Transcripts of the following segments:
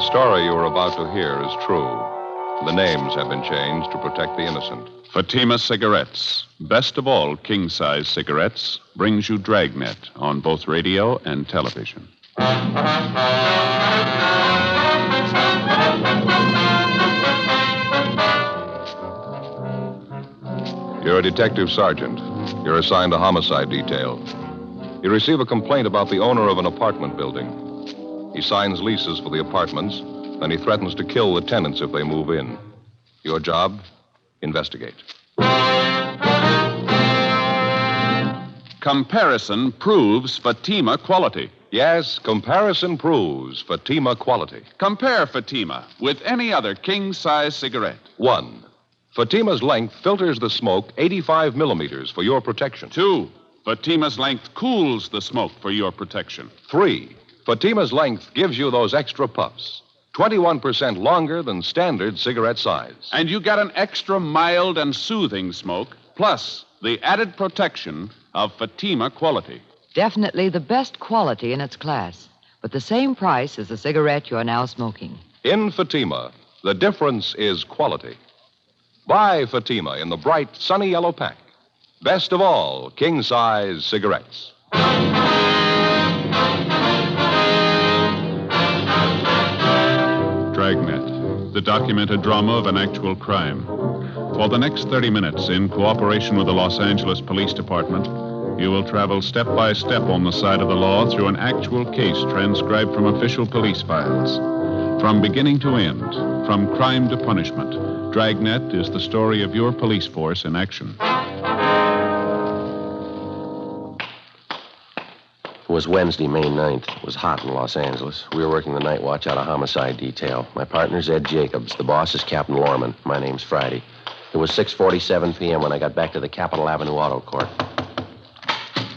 story you are about to hear is true. The names have been changed to protect the innocent. Fatima Cigarettes, best of all king-size cigarettes, brings you Dragnet on both radio and television. You're a detective sergeant. You're assigned a homicide detail. You receive a complaint about the owner of an apartment building. He signs leases for the apartments, then he threatens to kill the tenants if they move in. Your job? Investigate. Comparison proves Fatima quality. Yes, comparison proves Fatima quality. Compare Fatima with any other king-size cigarette. 1. Fatima's length filters the smoke 85 millimeters for your protection. 2. Fatima's length cools the smoke for your protection. 3. Fatima's length gives you those extra puffs, 21% longer than standard cigarette size. And you get an extra mild and soothing smoke, plus the added protection of Fatima quality. Definitely the best quality in its class, but the same price as the cigarette you're now smoking. In Fatima, the difference is quality. Buy Fatima in the bright, sunny yellow pack. Best of all, king-size cigarettes. Dragnet, the documented drama of an actual crime. For the next 30 minutes, in cooperation with the Los Angeles Police Department, you will travel step by step on the side of the law through an actual case transcribed from official police files. From beginning to end, from crime to punishment, Dragnet is the story of your police force in action. It was Wednesday, May 9th. It was hot in Los Angeles. We were working the night watch out of homicide detail. My partner's Ed Jacobs. The boss is Captain Lorman. My name's Friday. It was 6:47 p.m. when I got back to the Capitol Avenue Auto Court.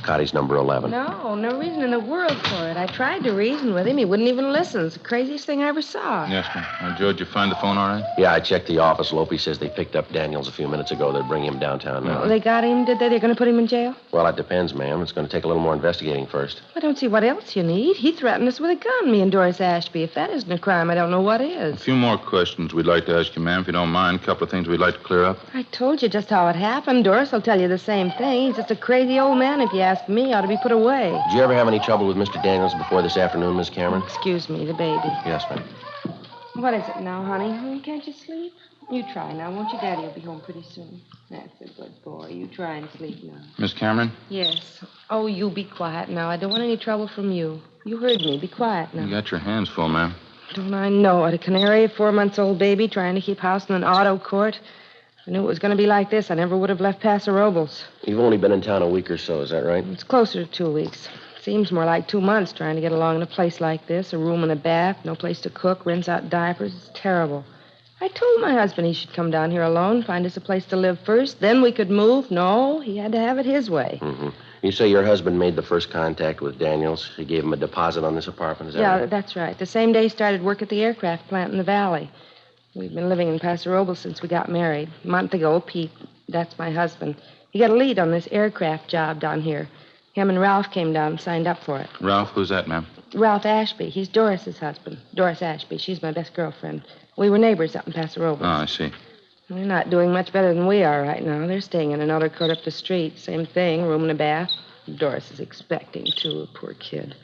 Cotty's number 11. No reason in the world for it. I tried to reason with him. He wouldn't even listen. It's the craziest thing I ever saw. Yes, ma'am. Joe, did you find the phone all right? Yeah, I checked the office. Lope says they picked up Daniels a few minutes ago. They're bringing him downtown now. Oh, they got him, did they? They're going to put him in jail? Well, it depends, ma'am. It's going to take a little more investigating first. I don't see what else you need. He threatened us with a gun, me and Doris Ashby. If that isn't a crime, I don't know what is. A few more questions we'd like to ask you, ma'am, if you don't mind. A couple of things we'd like to clear up. I told you just how it happened. Doris will tell you the same thing. He's just a crazy old man, if you ask me. Ought to be put away. Did you ever have any trouble with Mr. Daniels before this afternoon, Miss Cameron? Excuse me, the baby. Yes, ma'am. What is it now, honey? Can't you sleep? You try now, won't you? Daddy will be home pretty soon. That's a good boy. You try and sleep now. Miss Cameron? Yes. Oh, you be quiet now. I don't want any trouble from you. You heard me. Be quiet now. You got your hands full, ma'am. Don't I know it? A canary, a 4-month-old baby trying to keep house in an auto court. If I knew it was going to be like this, I never would have left Paso Robles. You've only been in town a week or so, is that right? It's closer to 2 weeks. Seems more like 2 months trying to get along in a place like this. A room and a bath, no place to cook, rinse out diapers. It's terrible. I told my husband he should come down here alone, find us a place to live first. Then we could move. No, he had to have it his way. Mm-hmm. You say your husband made the first contact with Daniels. He gave him a deposit on this apartment, is that right? Yeah, that's right. The same day he started work at the aircraft plant in the valley. We've been living in Paso Robles since we got married. A month ago, Pete, that's my husband, he got a lead on this aircraft job down here. Him and Ralph came down and signed up for it. Ralph, who's that, ma'am? Ralph Ashby. He's Doris's husband. Doris Ashby. She's my best girlfriend. We were neighbors up in Paso Robles. Oh, I see. They're not doing much better than we are right now. They're staying in another court up the street. Same thing, room and a bath. Doris is expecting, too, poor kid.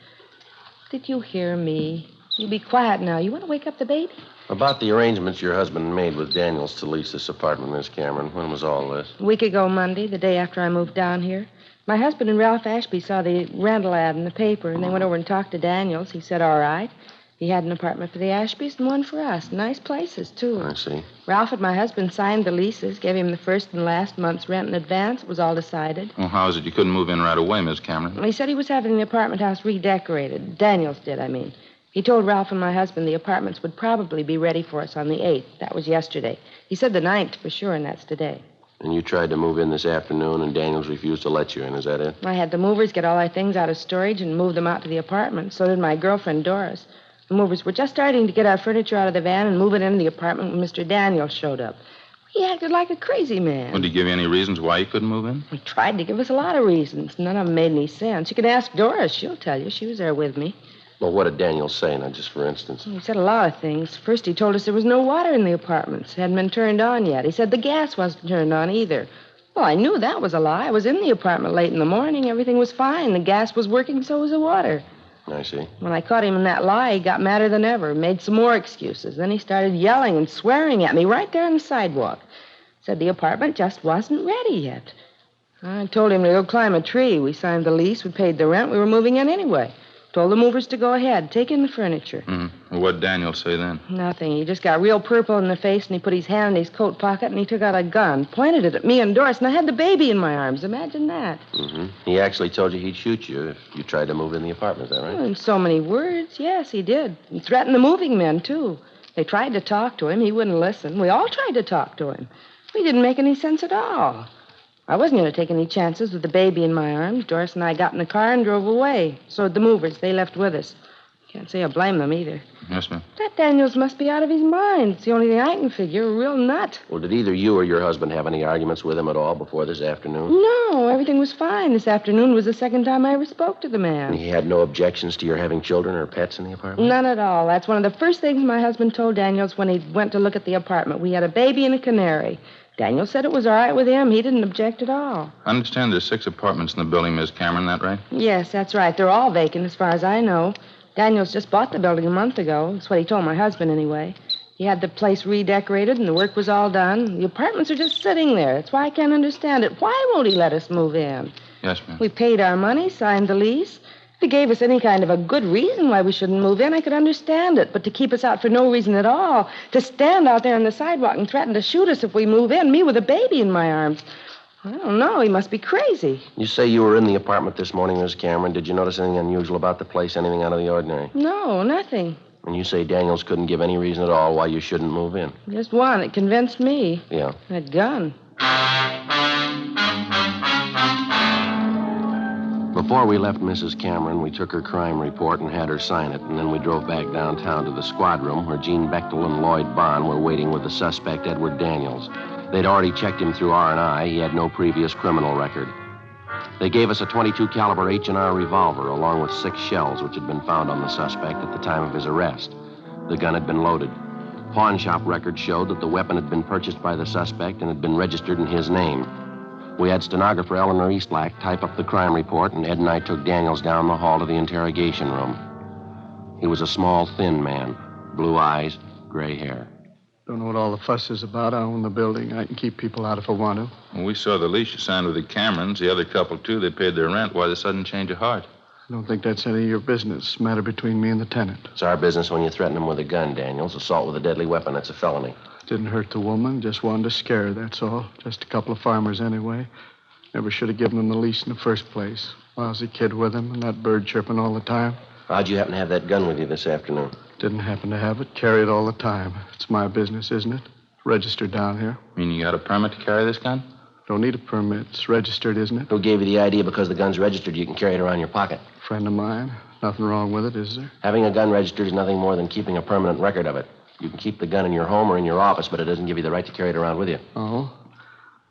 Did you hear me? You be quiet now. You want to wake up the baby? About the arrangements your husband made with Daniels to lease this apartment, Miss Cameron. When was all this? A week ago Monday, the day after I moved down here. My husband and Ralph Ashby saw the rental ad in the paper, and they went over and talked to Daniels. He said, all right. He had an apartment for the Ashbys and one for us. Nice places, too. I see. Ralph and my husband signed the leases, gave him the first and last month's rent in advance. It was all decided. Well, how is it you couldn't move in right away, Miss Cameron? Well, he said he was having the apartment house redecorated. Daniels did, I mean. He told Ralph and my husband the apartments would probably be ready for us on the 8th. That was yesterday. He said the 9th for sure, and that's today. And you tried to move in this afternoon, and Daniels refused to let you in. Is that it? I had the movers get all our things out of storage and move them out to the apartment. So did my girlfriend, Doris. The movers were just starting to get our furniture out of the van and move it into the apartment when Mr. Daniels showed up. He acted like a crazy man. Well, did he give you any reasons why you couldn't move in? He tried to give us a lot of reasons. None of them made any sense. You can ask Doris. She'll tell you. She was there with me. Well, what did Daniel say, now, just for instance? He said a lot of things. First, he told us there was no water in the apartments. It hadn't been turned on yet. He said the gas wasn't turned on either. Well, I knew that was a lie. I was in the apartment late in the morning. Everything was fine. The gas was working, so was the water. I see. When I caught him in that lie, he got madder than ever, made some more excuses. Then he started yelling and swearing at me right there on the sidewalk. Said the apartment just wasn't ready yet. I told him to go climb a tree. We signed the lease. We paid the rent. We were moving in anyway. Told the movers to go ahead, take in the furniture. Well, what'd Daniel say then? Nothing. He just got real purple in the face, and he put his hand in his coat pocket, and he took out a gun, pointed it at me and Doris, and I had the baby in my arms. Imagine that. He actually told you he'd shoot you if you tried to move in the apartment, is that right? Well, in so many words, yes, he did. He threatened the moving men, too. They tried to talk to him. He wouldn't listen. We all tried to talk to him. He didn't make any sense at all. I wasn't going to take any chances with the baby in my arms. Doris and I got in the car and drove away. So did the movers. They left with us. Can't say I blame them either. Yes, ma'am. That Daniels must be out of his mind. It's the only thing I can figure. A real nut. Well, did either you or your husband have any arguments with him at all before this afternoon? No, everything was fine. This afternoon was the second time I ever spoke to the man. And he had no objections to your having children or pets in the apartment? None at all. That's one of the first things my husband told Daniels when he went to look at the apartment. We had a baby and a canary. Daniel said it was all right with him. He didn't object at all. I understand there's 6 apartments in the building, Miss Cameron, that right? Yes, that's right. They're all vacant as far as I know. Daniels just bought the building a month ago. That's what he told my husband, anyway. He had the place redecorated, and the work was all done. The apartments are just sitting there. That's why I can't understand it. Why won't he let us move in? Yes, ma'am. We paid our money, signed the lease. If he gave us any kind of a good reason why we shouldn't move in, I could understand it. But to keep us out for no reason at all, to stand out there on the sidewalk and threaten to shoot us if we move in, me with a baby in my arms, I don't know. He must be crazy. You say you were in the apartment this morning, Miss Cameron. Did you notice anything unusual about the place, anything out of the ordinary? No, nothing. And you say Daniels couldn't give any reason at all why you shouldn't move in? Just one. It convinced me. Yeah. That gun. Before we left Mrs. Cameron, we took her crime report and had her sign it, and then we drove back downtown to the squad room where Gene Bechtel and Lloyd Bond were waiting with the suspect, Edward Daniels. They'd already checked him through R&I. He had no previous criminal record. They gave us a .22 caliber H&R revolver along with 6 shells which had been found on the suspect at the time of his arrest. The gun had been loaded. Pawn shop records showed that the weapon had been purchased by the suspect and had been registered in his name. We had stenographer Eleanor Eastlack type up the crime report, and Ed and I took Daniels down the hall to the interrogation room. He was a small, thin man, blue eyes, gray hair. Don't know what all the fuss is about. I own the building. I can keep people out if I want to. Well, we saw the lease you signed with the Camerons. The other couple, too, they paid their rent. Why the sudden change of heart? I don't think that's any of your business. Matter between me and the tenant. It's our business when you threaten him with a gun, Daniels. Assault with a deadly weapon, that's a felony. Didn't hurt the woman. Just wanted to scare her, that's all. Just a couple of farmers anyway. Never should have given him the lease in the first place. Lousy kid with him and that bird chirping all the time. How'd you happen to have that gun with you this afternoon? Didn't happen to have it. Carry it all the time. It's my business, isn't it? Registered down here. Mean you got a permit to carry this gun? Don't need a permit. It's registered, isn't it? Who gave you the idea because the gun's registered you can carry it around your pocket? Friend of mine. Nothing wrong with it, is there? Having a gun registered is nothing more than keeping a permanent record of it. You can keep the gun in your home or in your office, but it doesn't give you the right to carry it around with you. Oh?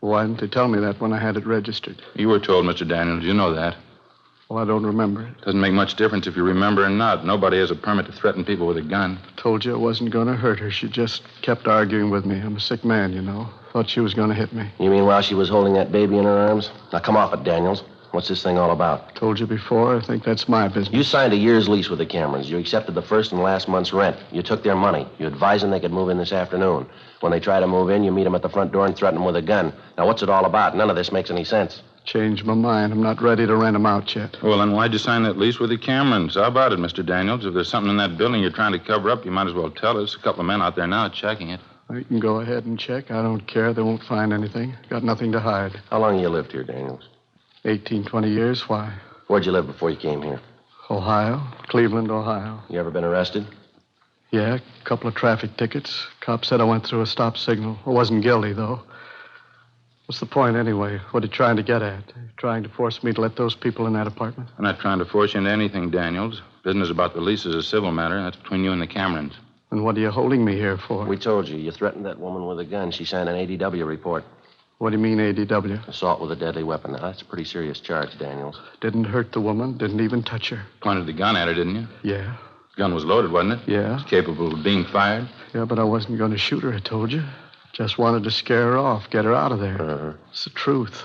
Why didn't they tell me that when I had it registered? You were told, Mr. Daniels. You know that. Well, I don't remember it. Doesn't make much difference if you remember or not. Nobody has a permit to threaten people with a gun. Told you I wasn't going to hurt her. She just kept arguing with me. I'm a sick man, you know. Thought she was going to hit me. You mean while she was holding that baby in her arms? Now, come off it, Daniels. What's this thing all about? Told you before. I think that's my business. You signed a year's lease with the Camerons. You accepted the first and last month's rent. You took their money. You advised them they could move in this afternoon. When they try to move in, you meet them at the front door and threaten them with a gun. Now, what's it all about? None of this makes any sense. Changed my mind. I'm not ready to rent them out yet. Well, then why'd you sign that lease with the Camerons? How about it, Mr. Daniels? If there's something in that building you're trying to cover up, you might as well tell us. A couple of men out there now checking it. You can go ahead and check. I don't care. They won't find anything. Got nothing to hide. How long you lived here, Daniels? 18, 20 years. Why? Where'd you live before you came here? Ohio. Cleveland, Ohio. You ever been arrested? Yeah, a couple of traffic tickets. Cop said I went through a stop signal. I wasn't guilty, though. What's the point, anyway? What are you trying to get at? Trying to force me to let those people in that apartment? I'm not trying to force you into anything, Daniels. Business about the lease is a civil matter. That's between you and the Camerons. And what are you holding me here for? We told you. You threatened that woman with a gun. She signed an ADW report. What do you mean, ADW? Assault with a deadly weapon. Now, that's a pretty serious charge, Daniels. Didn't hurt the woman. Didn't even touch her. Pointed the gun at her, didn't you? Yeah. Gun was loaded, wasn't it? Yeah. It's capable of being fired. Yeah, but I wasn't going to shoot her, I told you. Just wanted to scare her off, get her out of there. Uh-huh. It's the truth.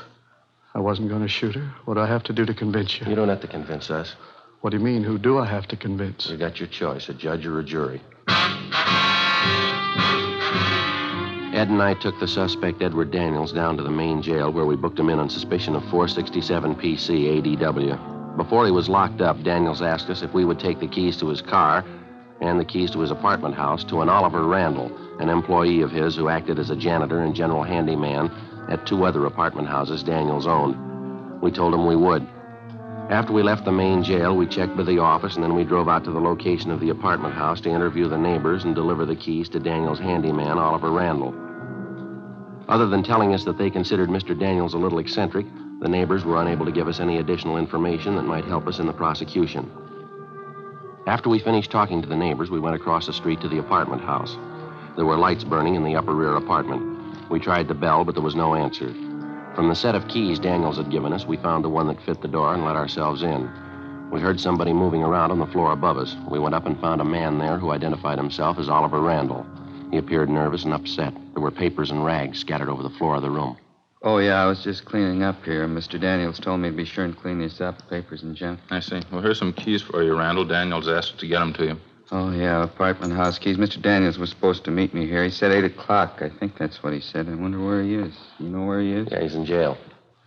I wasn't going to shoot her. What do I have to do to convince you? You don't have to convince us. What do you mean? Who do I have to convince? You got your choice, a judge or a jury. Ed and I took the suspect, Edward Daniels, down to the main jail where we booked him in on suspicion of 467 PC ADW. Before he was locked up, Daniels asked us if we would take the keys to his car and the keys to his apartment house to an Oliver Randall, an employee of his who acted as a janitor and general handyman at 2 other apartment houses Daniels owned. We told him we would. After we left the main jail, we checked with the office, and then we drove out to the location of the apartment house to interview the neighbors and deliver the keys to Daniels' handyman, Oliver Randall. Other than telling us that they considered Mr. Daniels a little eccentric, the neighbors were unable to give us any additional information that might help us in the prosecution. After we finished talking to the neighbors, we went across the street to the apartment house. There were lights burning in the upper rear apartment. We tried the bell, but there was no answer. From the set of keys Daniels had given us, we found the one that fit the door and let ourselves in. We heard somebody moving around on the floor above us. We went up and found a man there who identified himself as Oliver Randall. He appeared nervous and upset. There were papers and rags scattered over the floor of the room. Oh, yeah, I was just cleaning up here. Mr. Daniels told me to be sure and clean this up, papers and junk. I see. Well, here's some keys for you, Randall. Daniels asked to get them to you. Oh, yeah, apartment house keys. Mr. Daniels was supposed to meet me here. He said 8 o'clock. I think that's what he said. I wonder where he is. You know where he is? Yeah, he's in jail.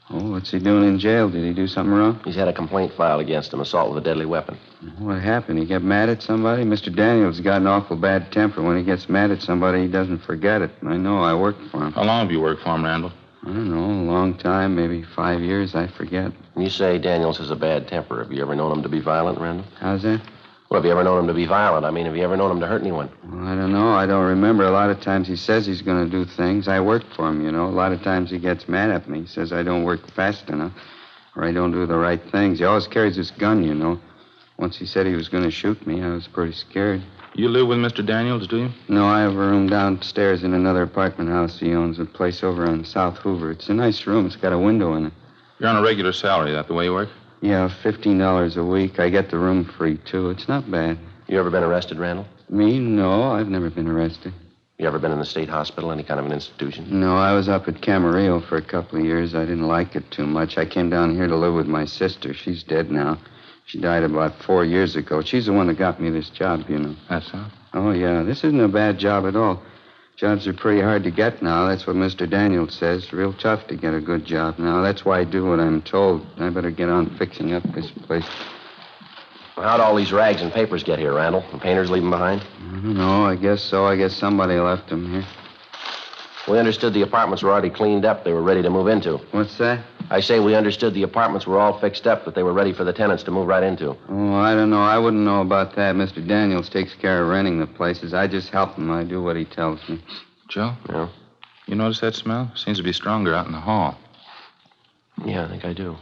Oh, what's he doing in jail? Did he do something wrong? He's had a complaint filed against him, assault with a deadly weapon. What happened? He got mad at somebody? Mr. Daniels got an awful bad temper. When he gets mad at somebody, he doesn't forget it. I know. I worked for him. How long have you worked for him, Randall? I don't know. A long time. Maybe 5 years. I forget. You say Daniels has a bad temper. Have you ever known him to be violent, Randall? How's that? Well, have you ever known him to be violent? I mean, have you ever known him to hurt anyone? Well, I don't know. I don't remember. A lot of times he says he's going to do things. I work for him, you know. A lot of times he gets mad at me. He says I don't work fast enough or I don't do the right things. He always carries his gun, you know. Once he said he was going to shoot me, I was pretty scared. You live with Mr. Daniels, do you? No, I have a room downstairs in another apartment house he owns, a place over on South Hoover. It's a nice room. It's got a window in it. You're on a regular salary, that the way you work? Yeah, $15 a week. I get the room free, too. It's not bad. You ever been arrested, Randall? Me? No, I've never been arrested. You ever been in the state hospital, any kind of an institution? No, I was up at Camarillo for a couple of years. I didn't like it too much. I came down here to live with my sister. She's dead now. She died about 4 years ago. She's the one that got me this job, you know. That's so? Oh, yeah. This isn't a bad job at all. Jobs are pretty hard to get now. That's what Mr. Daniels says. Real tough to get a good job now. That's why I do what I'm told. I better get on fixing up this place. Well, how'd all these rags and papers get here, Randall? The painters leave them behind? I don't know. I guess so. I guess somebody left them here. We understood the apartments were already cleaned up. They were ready to move into. What's that? I say we understood the apartments were all fixed up, that they were ready for the tenants to move right into. Oh, I don't know. I wouldn't know about that. Mr. Daniels takes care of renting the places. I just help him. I do what he tells me. Joe? Yeah? You notice that smell? Seems to be stronger out in the hall. Yeah, I think I do.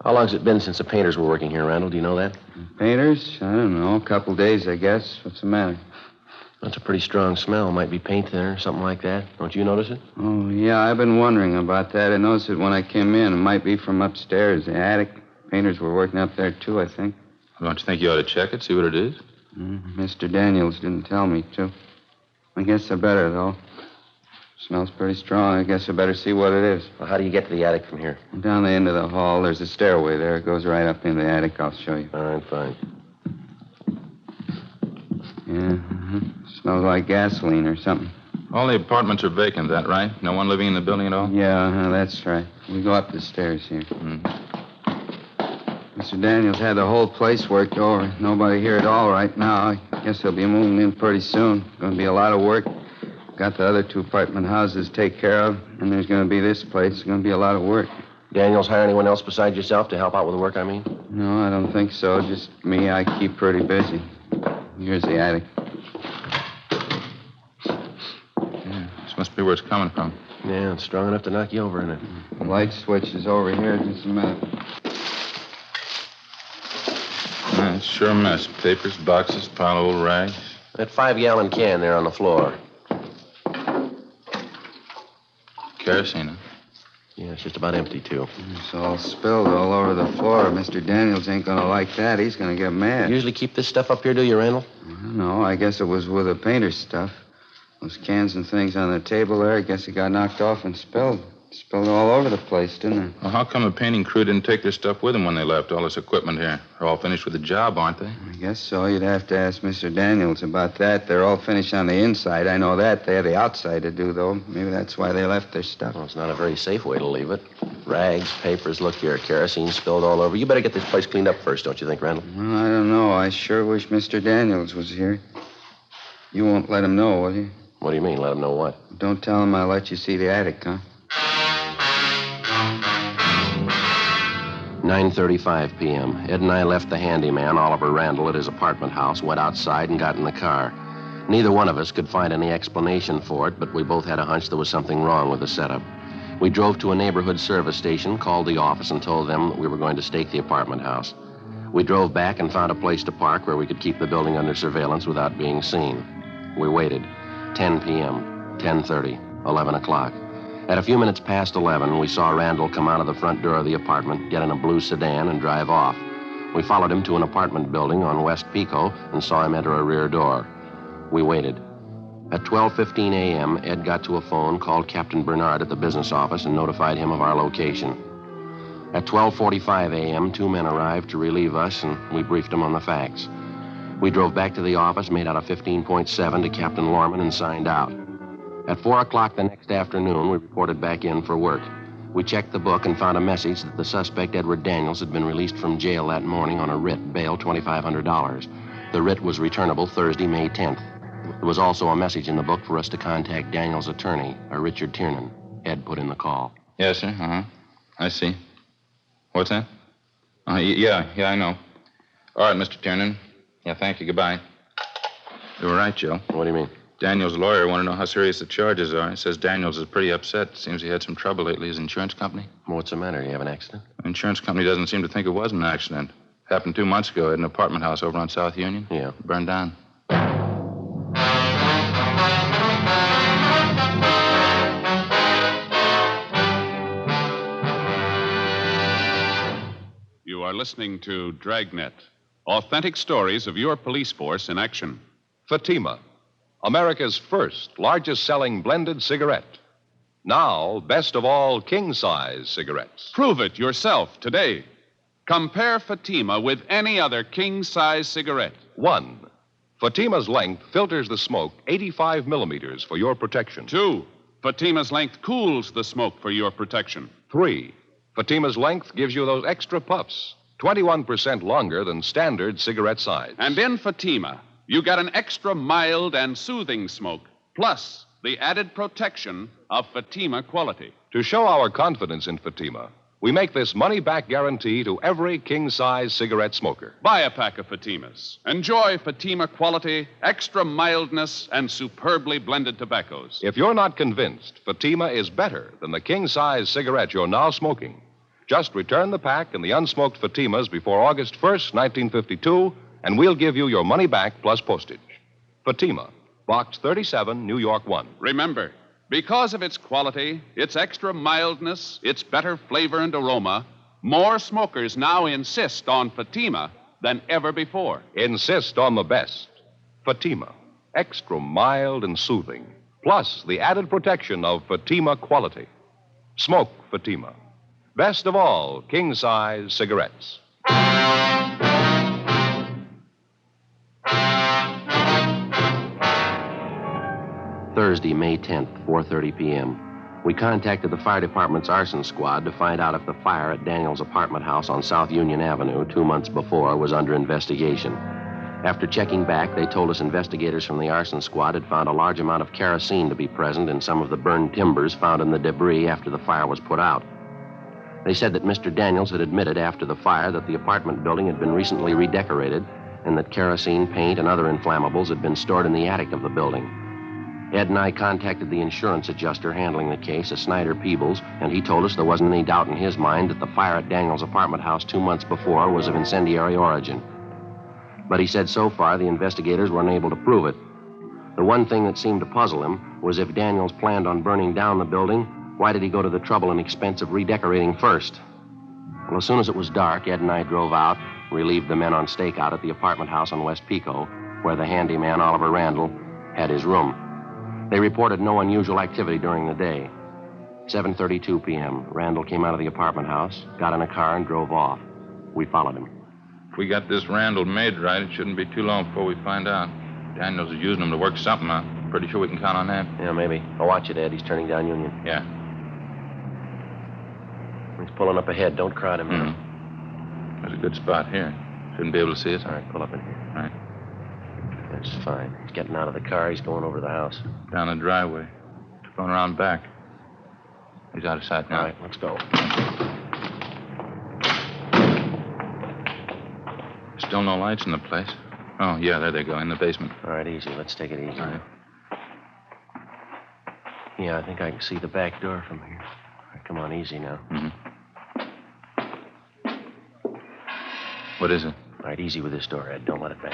How long's it been since the painters were working here, Randall? Do you know that? Painters? I don't know. A couple days, I guess. What's the matter? That's a pretty strong smell. Might be paint thinner or something like that. Don't you notice it? Oh, yeah, I've been wondering about that. I noticed it when I came in. It might be from upstairs, the attic. Painters were working up there, too, I think. Don't you think you ought to check it, see what it is? Mr. Daniels didn't tell me to. I guess I better, though. Smells pretty strong. I guess I better see what it is. Well, how do you get to the attic from here? Down the end of the hall, there's a stairway there. It goes right up into the attic. I'll show you. All right, fine. Yeah, smells like gasoline or something. All the apartments are vacant, that right? No one living in the building at all? Yeah, that's right. We go up the stairs here. Mr. Daniels had the whole place worked over. Nobody here at all right now. I guess he'll be moving in pretty soon. Going to be a lot of work. Got the other 2 apartment houses to take care of, and there's going to be this place. It's going to be a lot of work. Daniels hire anyone else besides yourself to help out with the work, I mean? No, I don't think so. Just me. I keep pretty busy. Here's the attic. Yeah, this must be where it's coming from. Yeah, it's strong enough to knock you over, isn't it? The light switch is over here. Just a minute. Yeah, it's sure a mess. Papers, boxes, pile of old rags. That 5-gallon can there on the floor. Kerosene, huh? Yeah, it's just about empty, too. It's all spilled all over the floor. Mr. Daniels ain't gonna like that. He's gonna get mad. You usually keep this stuff up here, do you, Randall? No, I guess it was with the painter's stuff. Those cans and things on the table there, I guess it got knocked off and spilled. Spilled all over the place, didn't it? Well, how come the painting crew didn't take their stuff with them when they left? All this equipment here. They're all finished with the job, aren't they? I guess so. You'd have to ask Mr. Daniels about that. They're all finished on the inside. I know that. They have the outside to do, though. Maybe that's why they left their stuff. Well, it's not a very safe way to leave it. Rags, papers, look here, kerosene spilled all over. You better get this place cleaned up first, don't you think, Randall? Well, I don't know. I sure wish Mr. Daniels was here. You won't let him know, will you? What do you mean, let him know what? Don't tell him I'll let you see the attic, huh? 9:35 p.m. Ed and I left the handyman, Oliver Randall, at his apartment house, went outside and got in the car. Neither one of us could find any explanation for it, but we both had a hunch there was something wrong with the setup. We drove to a neighborhood service station, called the office, and told them that we were going to stake the apartment house. We drove back and found a place to park where we could keep the building under surveillance without being seen. We waited. 10 p.m., 10:30, 11 o'clock. At a few minutes past 11, we saw Randall come out of the front door of the apartment, get in a blue sedan, and drive off. We followed him to an apartment building on West Pico and saw him enter a rear door. We waited. At 12:15 a.m., Ed got to a phone, called Captain Bernard at the business office, and notified him of our location. At 12:45 a.m., two men arrived to relieve us, and we briefed them on the facts. We drove back to the office, made out a 15.7 to Captain Lorman, and signed out. At 4 o'clock the next afternoon, we reported back in for work. We checked the book and found a message that the suspect, Edward Daniels, had been released from jail that morning on a writ, bail $2,500. The writ was returnable Thursday, May 10th. There was also a message in the book for us to contact Daniels' attorney, Richard Tiernan. Ed put in the call. Yes, sir. Uh-huh. I see. What's that? Yeah, I know. All right, Mr. Tiernan. Yeah, thank you. Goodbye. You were right, Joe. What do you mean? Daniels' lawyer wanted to know how serious the charges are. He says Daniels is pretty upset. Seems he had some trouble lately. His insurance company. What's the matter? You have an accident? The insurance company doesn't seem to think it was an accident. Happened 2 months ago at an apartment house over on South Union. Yeah. Burned down. You are listening to Dragnet. Authentic stories of your police force in action. Fatima, America's first largest-selling blended cigarette. Now, best of all, king-size cigarettes. Prove it yourself today. Compare Fatima with any other king-size cigarette. 1. Fatima's length filters the smoke 85 millimeters for your protection. 2. Fatima's length cools the smoke for your protection. 3. Fatima's length gives you those extra puffs, 21% longer than standard cigarette size. And in Fatima, you get an extra mild and soothing smoke, plus the added protection of Fatima quality. To show our confidence in Fatima, we make this money-back guarantee to every king-size cigarette smoker. Buy a pack of Fatimas. Enjoy Fatima quality, extra mildness, and superbly blended tobaccos. If you're not convinced Fatima is better than the king-size cigarette you're now smoking, just return the pack and the unsmoked Fatimas before August 1st, 1952, and we'll give you your money back plus postage. Fatima, Box 37, New York 1. Remember, because of its quality, its extra mildness, its better flavor and aroma, more smokers now insist on Fatima than ever before. Insist on the best. Fatima, extra mild and soothing, plus the added protection of Fatima quality. Smoke Fatima. Best of all, king-size cigarettes. Thursday, May 10th, 4:30 p.m. We contacted the fire department's arson squad to find out if the fire at Daniels' apartment house on South Union Avenue 2 months before was under investigation. After checking back, they told us investigators from the arson squad had found a large amount of kerosene to be present in some of the burned timbers found in the debris after the fire was put out. They said that Mr. Daniels had admitted after the fire that the apartment building had been recently redecorated and that kerosene, paint, and other inflammables had been stored in the attic of the building. Ed and I contacted the insurance adjuster handling the case, a Snyder Peebles, and he told us there wasn't any doubt in his mind that the fire at Daniels' apartment house 2 months before was of incendiary origin. But he said so far the investigators were unable to prove it. The one thing that seemed to puzzle him was if Daniels planned on burning down the building Why did he go to the trouble and expense of redecorating first? Well, as soon as it was dark, Ed and I drove out, relieved the men on stakeout at the apartment house on West Pico, where the handyman, Oliver Randall, had his room. They reported no unusual activity during the day. 7:32 p.m., Randall came out of the apartment house, got in a car, and drove off. We followed him. If we got this Randall made right, it shouldn't be too long before we find out. Daniels is using him to work something out. Pretty sure we can count on that. Yeah, maybe. I'll watch it, Ed. He's turning down Union. Yeah. He's pulling up ahead. Don't crowd him now. There's a good spot here. Shouldn't be able to see us. All right, pull up in here. All right. That's fine. He's getting out of the car. He's going over the house. Down the driveway. Going around back. He's out of sight now. All right, let's go. Still no lights in the place. Oh, yeah, there they go, in the basement. All right, easy. Let's take it easy. All right. Yeah, I think I can see the back door from here. All right, come on, easy now. What is it? All right, easy with this door, Ed. Don't let it bang.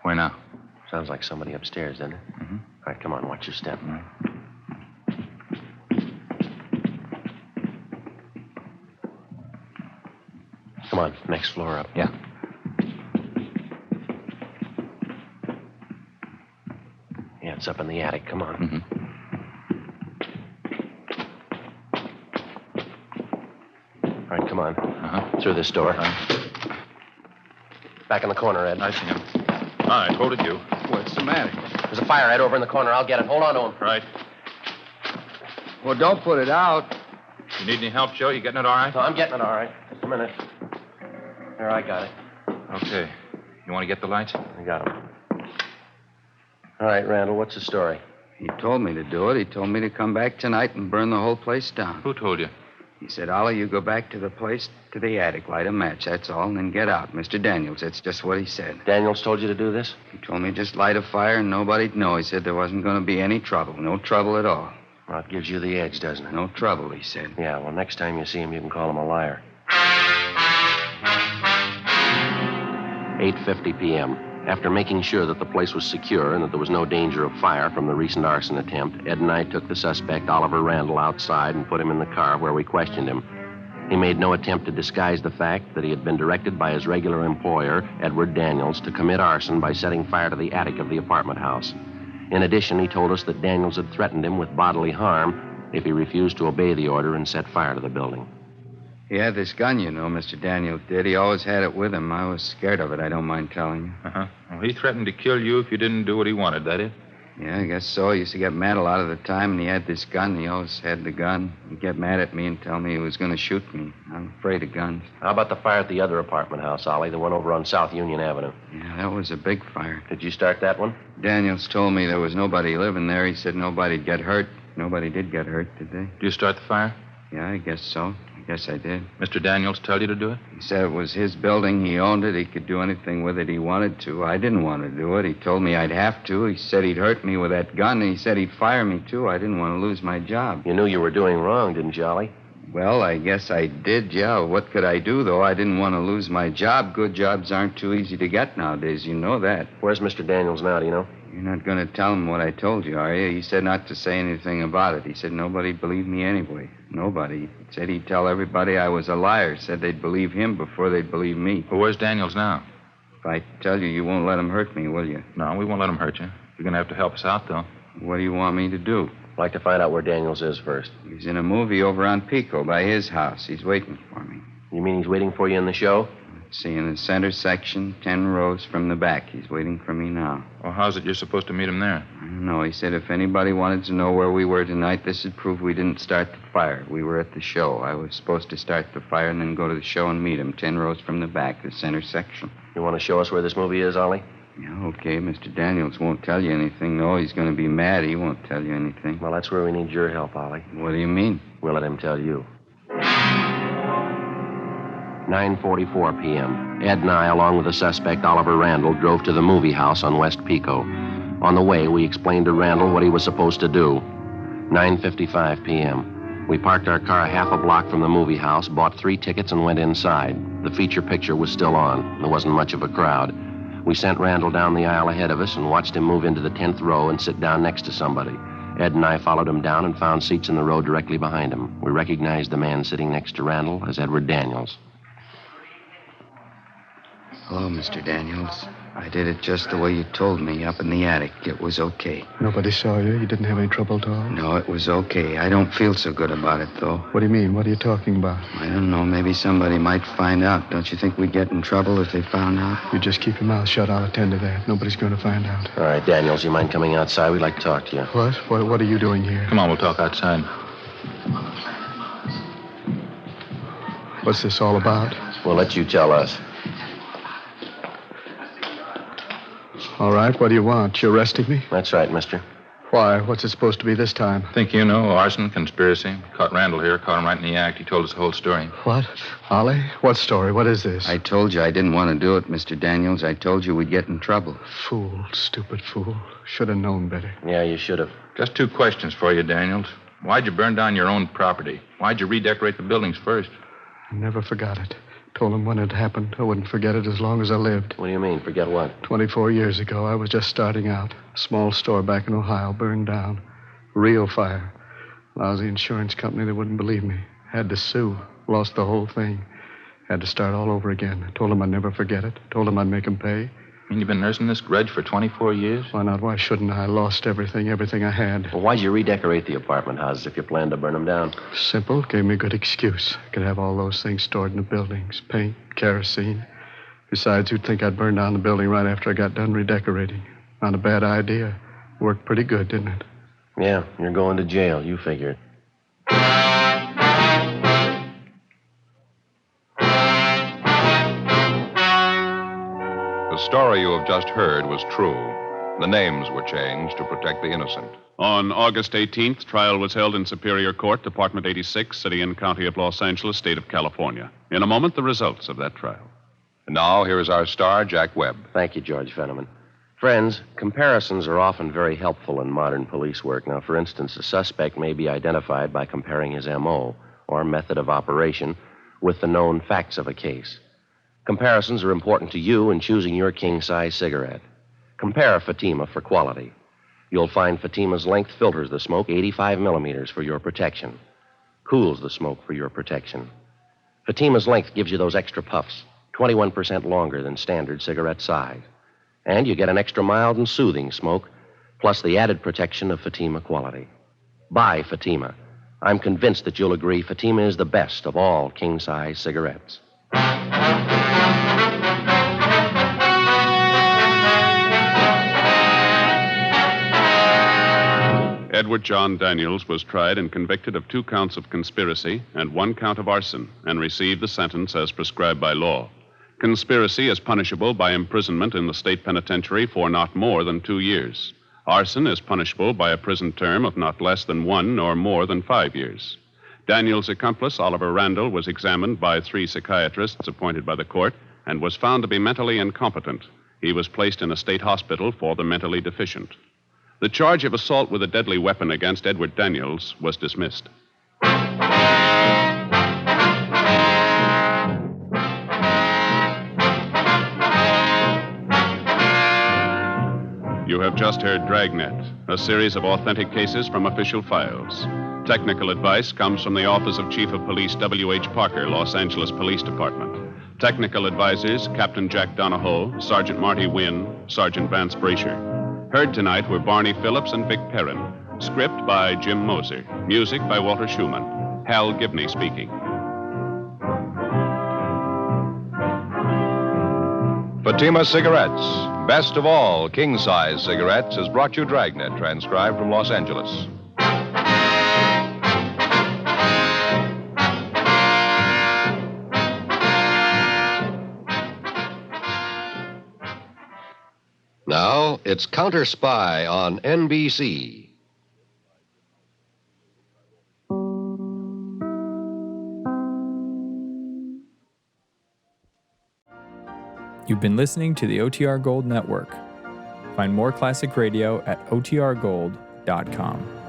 Where now? Sounds like somebody upstairs, doesn't it? All right, come on, watch your step. Come on, next floor up. Yeah. Yeah, it's up in the attic. Come on. All right, come on. Through this door. Back in the corner, Ed. I see him. All right, hold it, you. What's the matter? There's a fire, Ed, over in the corner. I'll get it. Hold on to him. Right. Well, don't put it out. You need any help, Joe? You getting it all right? No, I'm getting it all right. Just a minute. There, I got it. Okay. You want to get the lights? I got them. All right, Randall, what's the story? He told me to do it. He told me to come back tonight and burn the whole place down. Who told you? He said, Ollie, you go back to the place, to the attic, light a match, that's all, and then get out. Mr. Daniels, that's just what he said. Daniels told you to do this? He told me just light a fire and nobody'd know. He said there wasn't going to be any trouble. No trouble at all. Well, it gives you the edge, doesn't it? No trouble, he said. Yeah, well, next time you see him, you can call him a liar. 8:50 p.m. After making sure that the place was secure and that there was no danger of fire from the recent arson attempt, Ed and I took the suspect, Oliver Randall, outside and put him in the car where we questioned him. He made no attempt to disguise the fact that he had been directed by his regular employer, Edward Daniels, to commit arson by setting fire to the attic of the apartment house. In addition, he told us that Daniels had threatened him with bodily harm if he refused to obey the order and set fire to the building. He had this gun, you know, Mr. Daniels did. He always had it with him. I was scared of it, I don't mind telling you. Well, he threatened to kill you if you didn't do what he wanted, that it? Yeah, I guess so. He used to get mad a lot of the time, and he had this gun. He always had the gun. He'd get mad at me and tell me he was going to shoot me. I'm afraid of guns. How about the fire at the other apartment house, Ollie, the one over on South Union Avenue? Yeah, that was a big fire. Did you start that one? Daniels told me there was nobody living there. He said nobody'd get hurt. Nobody did get hurt, did they? Did you start the fire? Yeah, I guess so. I guess I did. Mr. Daniels tell you to do it? He said it was his building. He owned it. He could do anything with it he wanted to. I didn't want to do it. He told me I'd have to. He said he'd hurt me with that gun, and he said he'd fire me, too. I didn't want to lose my job. You knew you were doing wrong, didn't you, Ollie? Well, I guess I did, yeah. What could I do, though? I didn't want to lose my job. Good jobs aren't too easy to get nowadays. You know that. Where's Mr. Daniels now, do you know? You're not going to tell him what I told you, are you? He said not to say anything about it. He said nobody'd believe me anyway. Nobody. He said he'd tell everybody I was a liar. Said they'd believe him before they'd believe me. Well, where's Daniels now? If I tell you, you won't let him hurt me, will you? No, we won't let him hurt you. You're going to have to help us out, though. What do you want me to do? I'd like to find out where Daniels is first. He's in a movie over on Pico by his house. He's waiting for me. You mean he's waiting for you in the show? See, in the center section, 10 rows from the back. He's waiting for me now. Well, how's it you're supposed to meet him there? I don't know. He said if anybody wanted to know where we were tonight, this would prove we didn't start the fire. We were at the show. I was supposed to start the fire and then go to the show and meet him, 10 rows from the back, the center section. You want to show us where this movie is, Ollie? Yeah, okay. Mr. Daniels won't tell you anything. No, he's going to be mad. He won't tell you anything. Well, that's where we need your help, Ollie. What do you mean? We'll let him tell you. 9:44 p.m. Ed and I, along with the suspect, Oliver Randall, drove to the movie house on West Pico. On the way, we explained to Randall what he was supposed to do. 9:55 p.m. We parked our car half a block from the movie house, bought 3 tickets, and went inside. The feature picture was still on. There wasn't much of a crowd. We sent Randall down the aisle ahead of us and watched him move into the 10th row and sit down next to somebody. Ed and I followed him down and found seats in the road directly behind him. We recognized the man sitting next to Randall as Edward Daniels. Hello, Mr. Daniels. I did it just the way you told me up in the attic. It was okay. Nobody saw you? You didn't have any trouble at all? No, it was okay. I don't feel so good about it, though. What do you mean? What are you talking about? I don't know. Maybe somebody might find out. Don't you think we'd get in trouble if they found out? You just keep your mouth shut. I'll attend to that. Nobody's going to find out. All right, Daniels, you mind coming outside? We'd like to talk to you. What? What are you doing here? Come on, we'll talk outside. What's this all about? We'll let you tell us. All right, what do you want? You arresting me? That's right, mister. Why? What's it supposed to be this time? Think you know, arson, conspiracy. Caught Randall here, caught him right in the act. He told us the whole story. What? Ollie? What story? What is this? I told you I didn't want to do it, Mr. Daniels. I told you we'd get in trouble. Fool, stupid fool. Should have known better. Yeah, you should have. Just 2 questions for you, Daniels. Why'd you burn down your own property? Why'd you redecorate the buildings first? I never forgot it. Told him when it happened, I wouldn't forget it as long as I lived. What do you mean? Forget what? 24 years ago, I was just starting out. A small store back in Ohio burned down. Real fire. Lousy insurance company that wouldn't believe me. Had to sue. Lost the whole thing. Had to start all over again. I told him I'd never forget it. Told him I'd make him pay. And you've been nursing this grudge for 24 years? Why not? Why shouldn't I? Lost everything I had. Well, why'd you redecorate the apartment houses if you planned to burn them down? Simple. Gave me a good excuse. I could have all those things stored in the buildings. Paint, kerosene. Besides, who'd think I'd burn down the building right after I got done redecorating? Not a bad idea. Worked pretty good, didn't it? Yeah, you're going to jail. You figured. The story you have just heard was true. The names were changed to protect the innocent. On August 18th, trial was held in Superior Court, Department 86, City and County of Los Angeles, State of California. In a moment, the results of that trial. And now, here is our star, Jack Webb. Thank you, George Fenneman. Friends, comparisons are often very helpful in modern police work. Now, for instance, a suspect may be identified by comparing his M.O., or method of operation, with the known facts of a case. Comparisons are important to you in choosing your king-size cigarette. Compare Fatima for quality. You'll find Fatima's length filters the smoke 85 millimeters for your protection. Cools the smoke for your protection. Fatima's length gives you those extra puffs, 21% longer than standard cigarette size. And you get an extra mild and soothing smoke, plus the added protection of Fatima quality. Buy Fatima. I'm convinced that you'll agree Fatima is the best of all king-size cigarettes. Edward John Daniels was tried and convicted of 2 counts of conspiracy and 1 count of arson and received the sentence as prescribed by law. Conspiracy is punishable by imprisonment in the state penitentiary for not more than 2 years. Arson is punishable by a prison term of not less than 1 or more than 5 years. Daniels' accomplice, Oliver Randall, was examined by 3 psychiatrists appointed by the court and was found to be mentally incompetent. He was placed in a state hospital for the mentally deficient. The charge of assault with a deadly weapon against Edward Daniels was dismissed. You have just heard Dragnet, a series of authentic cases from official files. Technical advice comes from the Office of Chief of Police W.H. Parker, Los Angeles Police Department. Technical advisors, Captain Jack Donahoe, Sergeant Marty Wynn, Sergeant Vance Brasher. Heard tonight were Barney Phillips and Vic Perrin. Script by Jim Moser. Music by Walter Schumann. Hal Gibney speaking. Fatima Cigarettes, best of all king-size cigarettes, has brought you Dragnet, transcribed from Los Angeles. Now, it's Counter Spy on NBC. You've been listening to the OTR Gold Network. Find more classic radio at otrgold.com.